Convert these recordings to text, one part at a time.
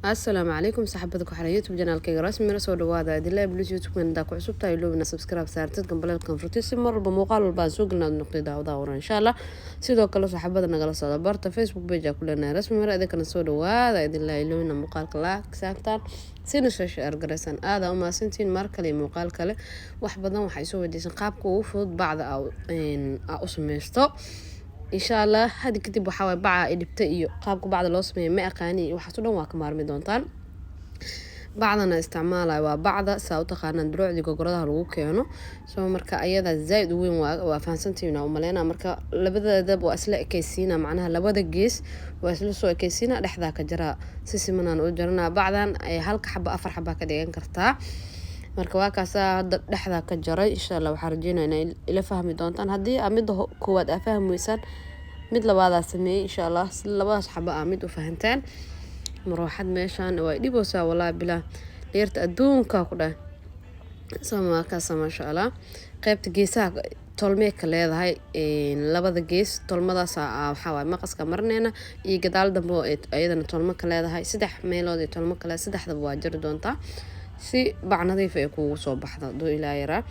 السلام عليكم صاحبتك وحنا يوتيوب janaalkayga rasmi soo dhawaada adila plus youtube kan ku cusub tahay loobina subscribe saartid gambalelkan furtiisi marba muuqaal walba soo galnaa noqday daawada hore insha Allah sidoo kale saxaabada nagala soo barta Facebook page ku leenahay rasmi mar idinkan soo dhawaada adila loobina muuqaalka la saartaan sina soo share garaysan aada uma santiin mar kale muuqaal kale wax badan waxay soo wadiisan qaabka ugu fudud bacda u sameysto إن شاء الله هذه كتب وحاول بقى إدبتئي قابك بعض الأسماء ما أقاني وحصلهم وكمار مدونتان بعضنا استعمالها وبعض ساوتقانا دروع دي قرادها لغوك يعني سو مركا أيضا زايد وين وفانسنتينا وملينا مركا لبدا دب وأسلاء كيسينا معناها لبدا جيس وأسلاء سوء كيسينا لحظة كجراء سيسي منا نقول جرنا بعضا هالك حبة أفر حبة كديان كرتا marka waa kaasa dhaxda ka jaray insha Allah waxaan rajeynaynaa ila fahmi doontaan hadii mid koowaad aad fahmaysan mid labaad sameey insha Allah labadaas xaba mid u fahantaan marwaxad meeshan way dhiboosaa wallahi bilaa leerta adduunka ku dhahay sama ka sama insha Allah qaybta geesaha tolmee ka leedahay labada gees tolmadaas waxa way maqaska marneena iyo gadaal dambe ayadana tolmo ka leedahay saddex meelood ee tolmo kale saddexdaba waa jiri doontaa si bac nadiif ay kugu soo baxdo doo ilaa yaraa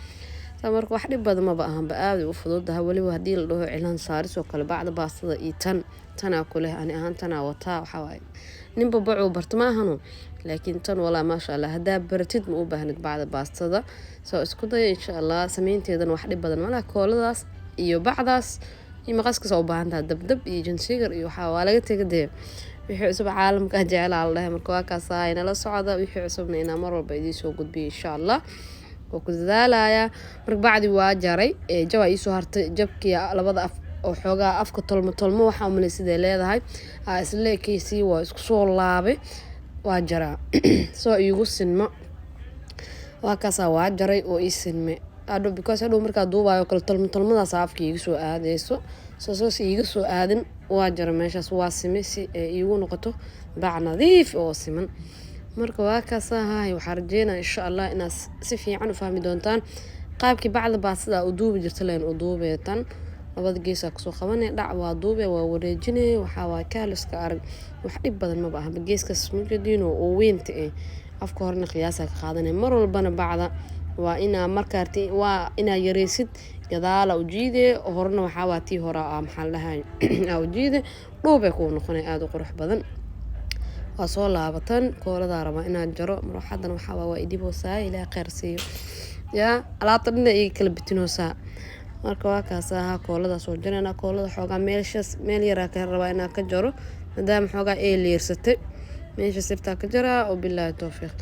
marka wax dhib badan ma baahan aad u fududahay waliba hadii la dhaho cilaan saaris oo kale bacda baastada iyo tan kule ani ahaan tan wata waxa way ninba bacu bartamaahano laakiin tan wala ma sha Allah hadaa baratid ma u baahnid bacda baastada soo isku day insha Allah sameynteedan wax dhib badan wala kooladaas iyo bacdaas iyo maqaska soo baahantaa dabdab iyo jinsigar iyo waxa waa laga tagay wixii cusub caalamka jecel Allah marka waa kaas ayna la socda wixii cusubna ina mar walba idin soo gudbiyo insha Allah oo ku dadaalaya marka bacdi waa jaray jawa isoo hartay jabkii labada af oo xoogaa afka tolmo waxa u maleysay leedahay isla keesi waa isku soo laabay waa jara soo igu sinmo waa kaas waa jaray oo ii sinme ado because ado marka duubayo kala tolmadaas afka igu soo aadeyso soo igu soo aadin waa jara meeshaas waa sime si igu noqoto bac nadiif oo siman marka waa kaas waxa rajeynaa insha Allah inaad si fiican u fahmi doontaan qaabkii bacda baasada u duubi jirtay leen u duubeetan labada gees ka soo qabanay dhac waa duube waa wareejinay waxa waa kaaliska arag wax dhib badan ma baahan geeska smujadiino oo weynta afka horna qiyaasa ka qaadanay mar walbana bacda waa ina markaarti waa ina yareysid gadaal u jiide horna waxa waa tii hore maxal lahayn u jiide dhuube ku noqonay aad u qurux badan waa soo laabatan koolada raba inaad jaro marwaxadan waxa waa idiboosaa ilaa qeyrsiyo ya alaabta dhinna ay kala bitinoosaa marka waa kaas koolada soo jarana koolada xoogaa meel yara ka raba inaad ka jaro maadaama xoogaa ay leersatay meesha sirta ka jara oo billahi tawfiiq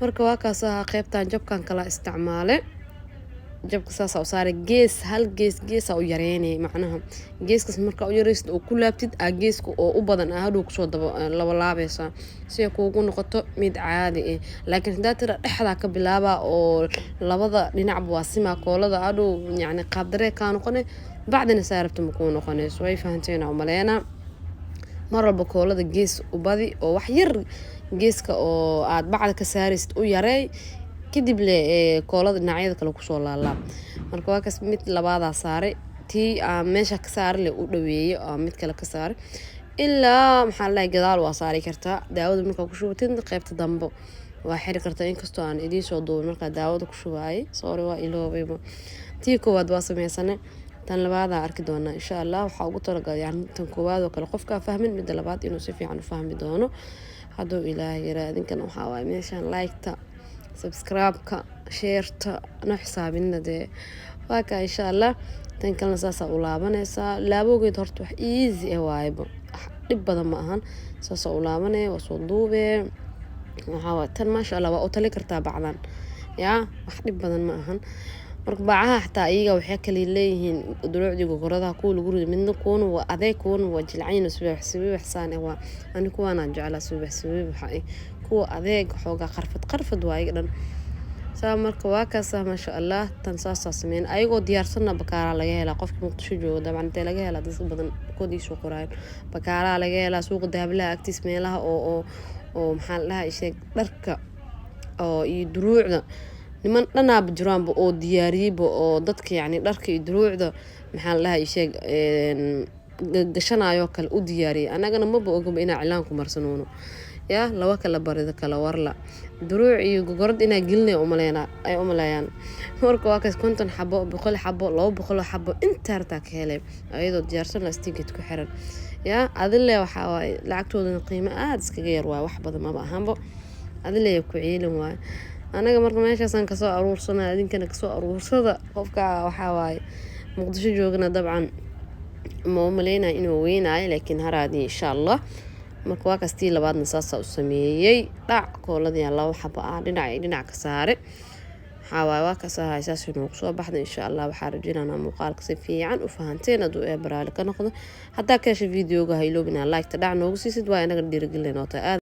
marka waa kaas qaybtan jabkan kala isticmaale jabka saas oo saaray hal gees oo yareeyay macnaha geeskas marka u yareysid oo ku laabtid geeska oo u badan haduu ku soo laba laabaysa si ay kuugu noqoto mid caadi laakiin hadaa tira dhexda ka bilaaba oo labada dhinac waa sima koolada haduu yani qaab daree ka noqonay bacdina saarabta ma ku noqonayso way fahanteen oo maleena mar walba koolada gees u badi oo wax yar geeska oo aad bacda ka saarisid u yareey kadib le koolada dhinacyada kale ku soo laalaab marka waa kaas mid labaada saaray tii meesha ka saaray u dhaweeyay mid kale ka saaray ilaa maxaa la gadaal waa saari kartaa daawada marka ku shubatid qaybta dambe waa xiri kartaa inkastoo aan idin soo duubay marka daawada ku shubaay sorry waa iloobay tii koowaad waa sameeysanay tan labaada arki doona insha Allah waxa ugu talagalay yani tan koowaad oo kale qofka fahmin mid labaad inuu si fiican u fahmi doono haduu ilaahay yaraadinkan waxa waa meeshan like-ta subscribe-ka share-ta no xisaabinna waa ka insha Allah tan kalena saasa u laabanaysa laaboogeed horta wax easy waayba dhib badan ma ahan saasa u laabanay waa soo duubee waxa waa tan ma sha Allah waa u tali kartaa bacdan ya wax dhib badan ma ahan marka bacaha xataa iyaga waxay kale leeyihiin duruucdiga qoradaha ku lagu rido midna koona waa adeeg koona waa jilcayn subax saan waa ani kuwana jecla subax waxa kuwa adeeg xooga qarfad waa iga dhan saa marka waa kaas ma sha Allah tan saasa sameyn ayagoo diyaarsan bakaara laga helaa qofka muqdisho jooga dabcan inta laga helaa dad badan koodiisu qoraayo bakaara laga helaa suuqa dahablaha agtiis meelaha oo maxaa la dhahaa dharka oo iyo duruucda niman dhanaab jiraanba oo diyaariyayba oo dadka yani dharka iyo duruucda maxaa la dhahaa gashanayo kale u diyaariyay anagana maba ogaba inaa cilaan ku marsanoono yaa laba kala barida kala warla duruuc iyo gogorad inaa gelinay ay umaleeyaan marka waa kaas 50 xabo 100 xabo 200 xabo inta hartaa ka helay ayadoo diyaarsan lastiigid ku xiran yaa adile waxa waay lacagtooda qiimo aad iskaga yar waa wax badan ma ahaanbo adile ku ciilan waay anaga marka meeshaasan ka soo aruursanaa idinkana ka soo aruursada qofka waxa waay muqdisho joogna dabcan ma umaleynaa inuu weynaay laakiin haraadi insha Allah marka waa kastii labaadna saasa u sameeyay dhac kooladii laba xabo dhinac ka saare waa ka soo haysaas inuu soo baxdo insha Allah waxa rajaynaynaa muuqaalka si fiican u fahanteen aduu ee baraali ka noqdo hadaa ka heshay videoga ha iloobina like ta dhac noogu siisid waa inaga dhiirigelin oo